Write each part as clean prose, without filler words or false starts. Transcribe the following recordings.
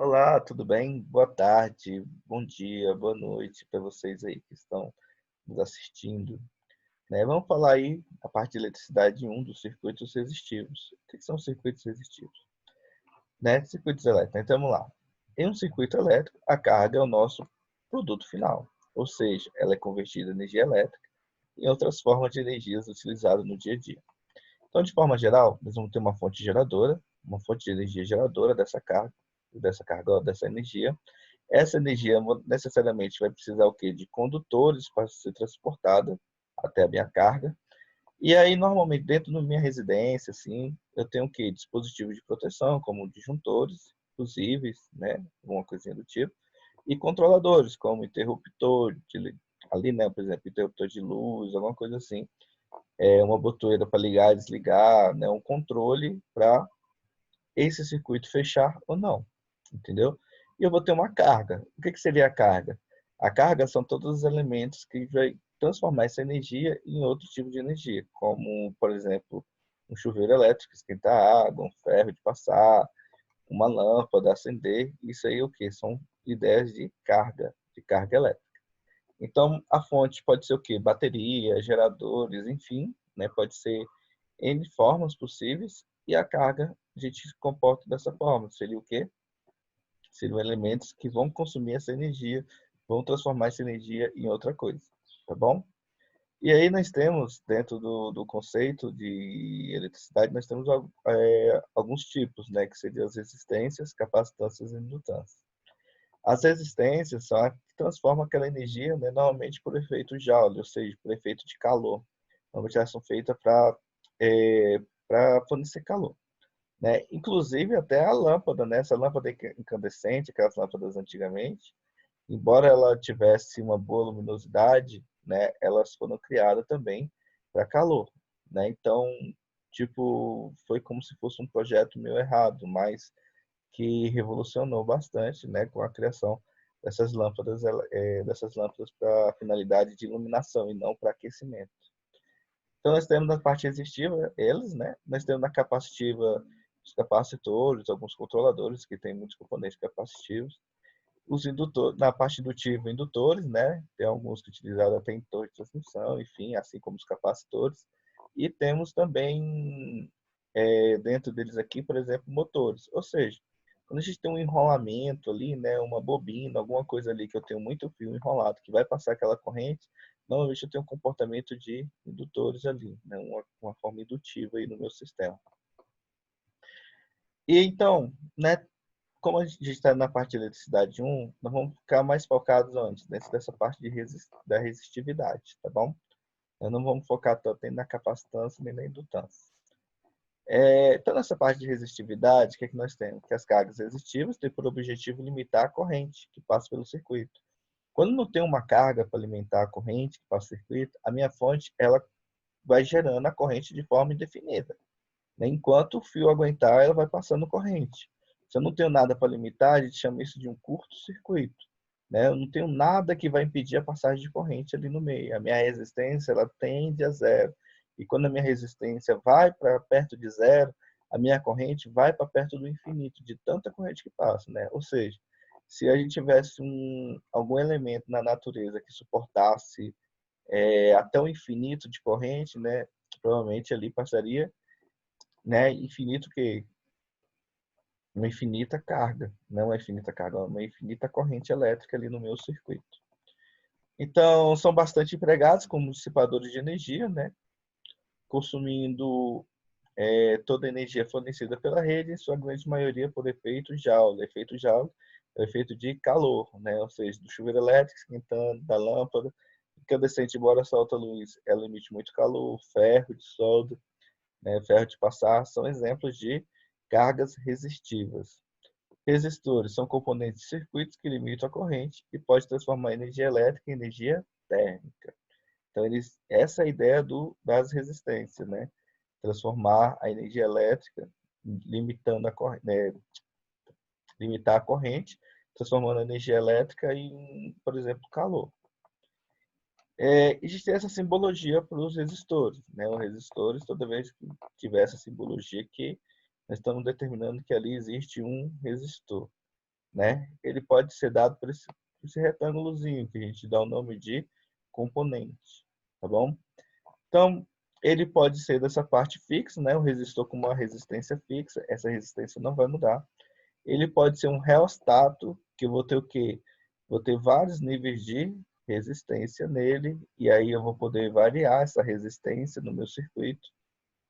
Olá, tudo bem? Boa tarde, bom dia, boa noite para vocês aí que estão nos assistindo, né? Vamos falar aí a parte de eletricidade um dos circuitos resistivos. O que são os circuitos resistivos? Né? Circuitos elétricos. Então vamos lá. Em um circuito elétrico, a carga é o nosso produto final, ou seja, ela é convertida em energia elétrica e outras formas de energias utilizadas no dia a dia. Então, de forma geral, nós vamos ter uma fonte geradora, uma fonte de energia geradora dessa carga, ó, dessa energia. Essa energia necessariamente vai precisar o quê? De condutores para ser transportada até a minha carga. E aí, normalmente, dentro da minha residência, assim, eu tenho o quê? Dispositivos de proteção, como disjuntores, fusíveis, né? Alguma coisinha do tipo. E controladores, como interruptor, ali, né? Por exemplo, interruptor de luz, alguma coisa assim. Uma botoeira para ligar e desligar, né? Um controle para esse circuito fechar ou não, entendeu? E eu vou ter uma carga. O que seria a carga? A carga são todos os elementos que vai transformar essa energia em outro tipo de energia, como, por exemplo, um chuveiro elétrico, esquentar água, um ferro de passar, uma lâmpada, acender. Isso aí o que? São ideias de carga elétrica. Então, a fonte pode ser o quê? Bateria, geradores, enfim, né? Pode ser N formas possíveis e a carga a gente se comporta dessa forma. Seria o quê? Seriam elementos que vão consumir essa energia, vão transformar essa energia em outra coisa, tá bom? E aí nós temos, dentro do conceito de eletricidade, nós temos alguns tipos, né? Que seriam as resistências, capacitâncias e indutâncias. As resistências são as que transformam aquela energia, né, normalmente por efeito Joule, ou seja, por efeito de calor. Normalmente elas são feitas para fornecer calor, né? Inclusive até a lâmpada, né? Essa lâmpada incandescente, aquelas lâmpadas antigamente, embora ela tivesse uma boa luminosidade, né? Elas foram criadas também para calor, né? Então, tipo, foi como se fosse um projeto meio errado, mas que revolucionou bastante, né? Com a criação dessas lâmpadas para finalidade de iluminação e não para aquecimento. Então, nós temos na parte resistiva eles, né? Nós temos na capacitiva os capacitores, alguns controladores que têm muitos componentes capacitivos. Os indutores, na parte indutiva, indutores, né? Tem alguns que utilizaram até em torre de transmissão, enfim, assim como os capacitores. E temos também, dentro deles aqui, por exemplo, motores. Ou seja, quando a gente tem um enrolamento ali, né, uma bobina, alguma coisa ali que eu tenho muito fio enrolado, que vai passar aquela corrente, normalmente eu tenho um comportamento de indutores ali, né, uma forma indutiva aí no meu sistema. E então, né, como a gente está na parte de eletricidade um, nós vamos ficar mais focados antes, dentro dessa parte da resistividade, tá bom? Nós não vamos focar tanto nem na capacitância nem na indutância. Então, nessa parte de resistividade, o que é que nós temos? Que as cargas resistivas têm por objetivo limitar a corrente que passa pelo circuito. Quando não tem uma carga para alimentar a corrente que passa pelo circuito, a minha fonte ela vai gerando a corrente de forma indefinida, né? Enquanto o fio aguentar, ela vai passando corrente. Se eu não tenho nada para limitar, a gente chama isso de um curto-circuito, né? Eu não tenho nada que vai impedir a passagem de corrente ali no meio. A minha resistência ela tende a zero. E quando a minha resistência vai para perto de zero, a minha corrente vai para perto do infinito, de tanta corrente que passa, né? Ou seja, se a gente tivesse algum elemento na natureza que suportasse até o infinito de corrente, né? Provavelmente ali passaria, né? Infinito que uma infinita carga, não uma infinita carga, uma infinita corrente elétrica ali no meu circuito. Então, são bastante empregados como dissipadores de energia, né? Consumindo toda a energia fornecida pela rede, em sua grande maioria por efeito Joule. Efeito Joule é o efeito de calor, né? Ou seja, do chuveiro elétrico esquentando, da lâmpada. Incandescente, embora solta luz, ela emite muito calor. Ferro de solda, né? Ferro de passar, são exemplos de cargas resistivas. Resistores são componentes de circuitos que limitam a corrente e pode transformar energia elétrica em energia térmica. Então, essa é a ideia das resistências, né? Transformar a energia elétrica, limitando a corrente, né? Limitar a corrente, transformando a energia elétrica em, por exemplo, calor. Existe essa simbologia para os resistores, né? Os resistores, toda vez que tiver essa simbologia que nós estamos determinando que ali existe um resistor. né? Ele pode ser dado por esse retângulozinho, que a gente dá o nome de componente, tá bom? Então, ele pode ser dessa parte fixa, né? O resistor com uma resistência fixa, essa resistência não vai mudar. Ele pode ser um reostato, que eu vou ter o quê? Vou ter vários níveis de resistência nele, e aí eu vou poder variar essa resistência no meu circuito,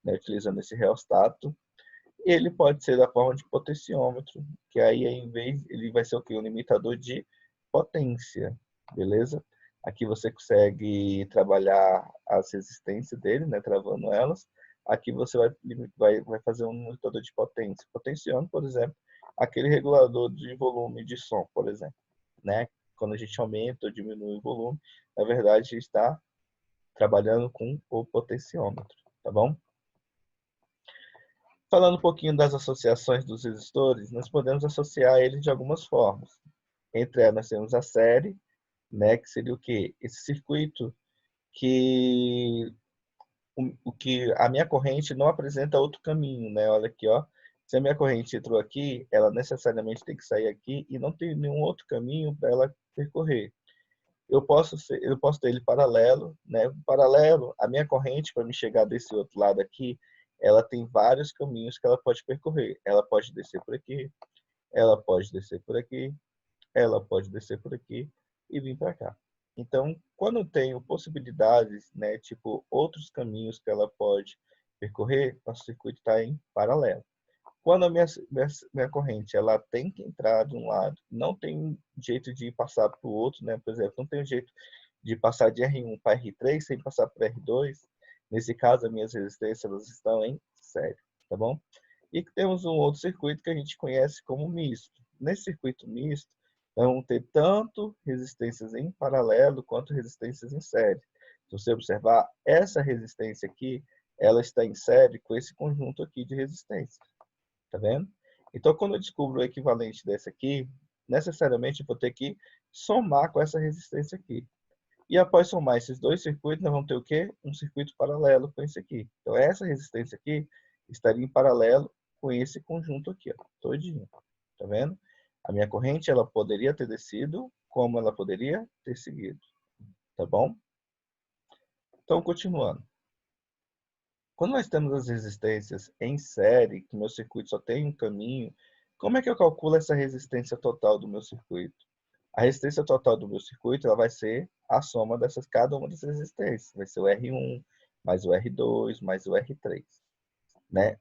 né, utilizando esse reostato. E ele pode ser da forma de potenciômetro, que aí em vez ele vai ser o quê? Um limitador de potência, beleza? Aqui você consegue trabalhar as resistências dele, né, travando elas. Aqui você vai fazer um limitador de potência. Potenciômetro, por exemplo, aquele regulador de volume de som, por exemplo, né? Quando a gente aumenta ou diminui o volume, na verdade a gente está trabalhando com o potenciômetro, tá bom? Falando um pouquinho das associações dos resistores, nós podemos associar eles de algumas formas. Entre elas, nós temos a série, né, que seria o quê? Esse circuito que o que a minha corrente não apresenta outro caminho, né? Olha aqui, ó. Se a minha corrente entrou aqui, ela necessariamente tem que sair aqui e não tem nenhum outro caminho para ela percorrer. Eu posso ter ele paralelo, né? Paralelo, a minha corrente para me chegar desse outro lado aqui, ela tem vários caminhos que ela pode percorrer. Ela pode descer por aqui, ela pode descer por aqui, ela pode descer por aqui e vir para cá. Então, quando eu tenho possibilidades, né, tipo outros caminhos que ela pode percorrer, o circuito está em paralelo. Quando a minha corrente ela tem que entrar de um lado, não tem jeito de passar para o outro, né? Por exemplo, não tem jeito de passar de R1 para R3 sem passar por R2. Nesse caso, as minhas resistências elas estão em série, tá bom? E temos um outro circuito que a gente conhece como misto. Nesse circuito misto, vamos ter tanto resistências em paralelo quanto resistências em série. Se você observar, essa resistência aqui, ela está em série com esse conjunto aqui de resistências. Tá vendo? Então, quando eu descubro o equivalente desse aqui, necessariamente eu vou ter que somar com essa resistência aqui. E após somar esses dois circuitos, nós vamos ter o quê? Um circuito paralelo com esse aqui. Então, essa resistência aqui estaria em paralelo com esse conjunto aqui, ó, todinho. Tá vendo? A minha corrente, ela poderia ter descido, como ela poderia ter seguido. Tá bom? Então, continuando. Quando nós temos as resistências em série, que meu circuito só tem um caminho, como é que eu calculo essa resistência total do meu circuito? A resistência total do meu circuito ela vai ser a soma dessas cada uma dessas resistências. Vai ser o R1 mais o R2 mais o R3, né?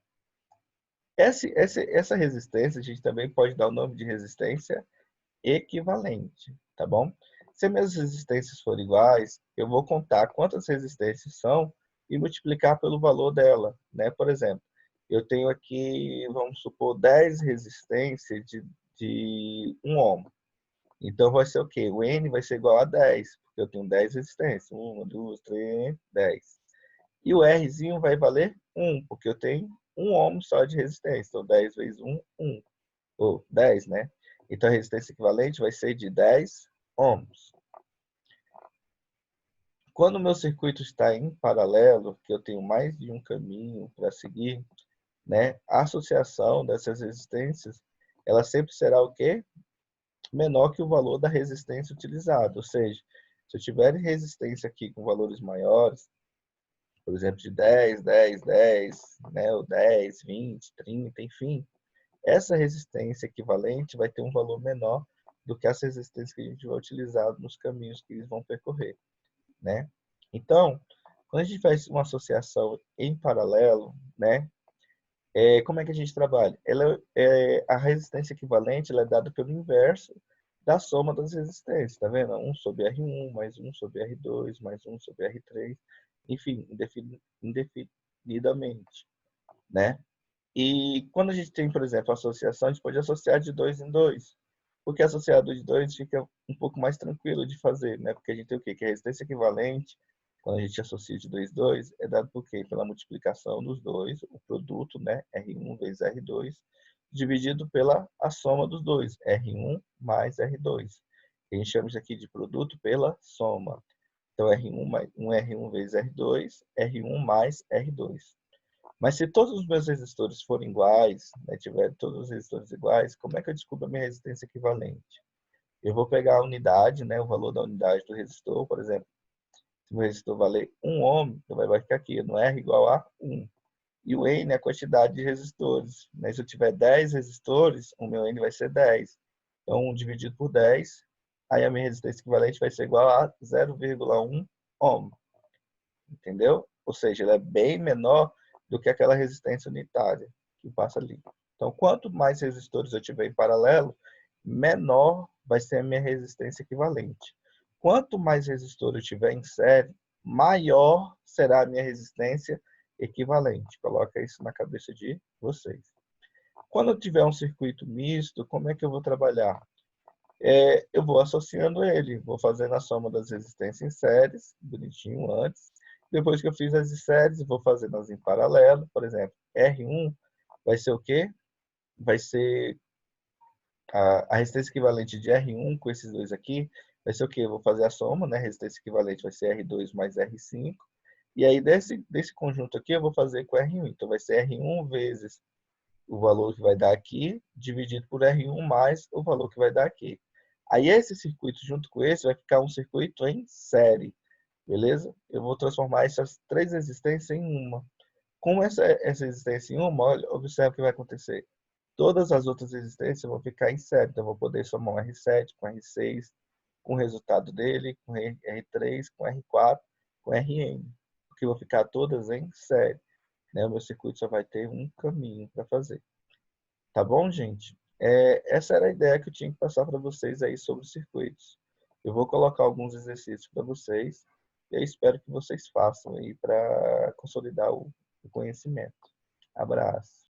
Essa resistência a gente também pode dar o nome de resistência equivalente, tá bom? Se minhas resistências forem iguais, eu vou contar quantas resistências são e multiplicar pelo valor dela, né? Por exemplo, eu tenho aqui, vamos supor, 10 resistências de 1 ohm. Então vai ser o quê? O N vai ser igual a 10, porque eu tenho 10 resistências. 1, 2, 3, 10. E o Rzinho vai valer 1, porque eu tenho 1 ohm só de resistência. Então 10 vezes 1, 1. Ou 10, né? Então a resistência equivalente vai ser de 10 ohms. Quando o meu circuito está em paralelo, que eu tenho mais de um caminho para seguir, né? A associação dessas resistências, ela sempre será o quê? Menor que o valor da resistência utilizada. Ou seja, se eu tiver resistência aqui com valores maiores, por exemplo, de 10, 10, 10, né? Ou 10, 20, 30, enfim, essa resistência equivalente vai ter um valor menor do que essa resistência que a gente vai utilizar nos caminhos que eles vão percorrer, né? Então, quando a gente faz uma associação em paralelo, né? Como é que a gente trabalha? A resistência equivalente ela é dada pelo inverso da soma das resistências, tá vendo? 1 sobre R1, mais 1 sobre R2, mais 1 sobre R3, enfim, indefinidamente, né? E quando a gente tem, por exemplo, associação, a gente pode associar de 2 em 2. Porque associado de 2 fica um pouco mais tranquilo de fazer, né? Porque a gente tem o quê? Que a resistência equivalente, quando a gente associa de 2 2, é dado por quê? Pela multiplicação dos dois, o produto, né? R1 vezes R2, dividido pela a soma dos dois, R1 mais R2. A gente chama isso aqui de produto pela soma. Então, R1 vezes R2, R1 mais R2. Mas se todos os meus resistores forem iguais, né, tiver todos os resistores iguais, como é que eu descubro a minha resistência equivalente? Eu vou pegar a unidade, né, o valor da unidade do resistor, por exemplo, se o resistor valer 1 ohm, então vai ficar aqui, no R igual a 1. E o N é a quantidade de resistores, né? Se eu tiver 10 resistores, o meu N vai ser 10. Então, 1 dividido por 10, aí a minha resistência equivalente vai ser igual a 0,1 ohm, entendeu? Ou seja, ela é bem menor do que aquela resistência unitária que passa ali. Então, quanto mais resistores eu tiver em paralelo, menor vai ser a minha resistência equivalente. Quanto mais resistor eu tiver em série, maior será a minha resistência equivalente. Coloca isso na cabeça de vocês. Quando eu tiver um circuito misto, como é que eu vou trabalhar? Eu vou associando ele, vou fazendo a soma das resistências em séries, bonitinho antes. Depois que eu fiz as séries, vou fazendo as em paralelo. Por exemplo, R1 vai ser o quê? Vai ser a resistência equivalente de R1 com esses dois aqui, vai ser o quê? Eu vou fazer a soma, né? A resistência equivalente vai ser R2 mais R5. E aí, desse conjunto aqui, eu vou fazer com R1. Então, vai ser R1 vezes o valor que vai dar aqui, dividido por R1 mais o valor que vai dar aqui. Aí, esse circuito, junto com esse, vai ficar um circuito em série. Beleza? Eu vou transformar essas três resistências em uma. Com essa resistência em uma, olha, observe o que vai acontecer. Todas as outras resistências vão ficar em série. Então, eu vou poder somar um R7 com R6, com o resultado dele, com R3, com R4, com Rn. Porque vão ficar todas em série. Né? O meu circuito só vai ter um caminho para fazer. Tá bom, gente? Essa era a ideia que eu tinha que passar para vocês aí sobre circuitos. Eu vou colocar alguns exercícios para vocês e eu espero que vocês façam aí para consolidar o conhecimento. Abraço.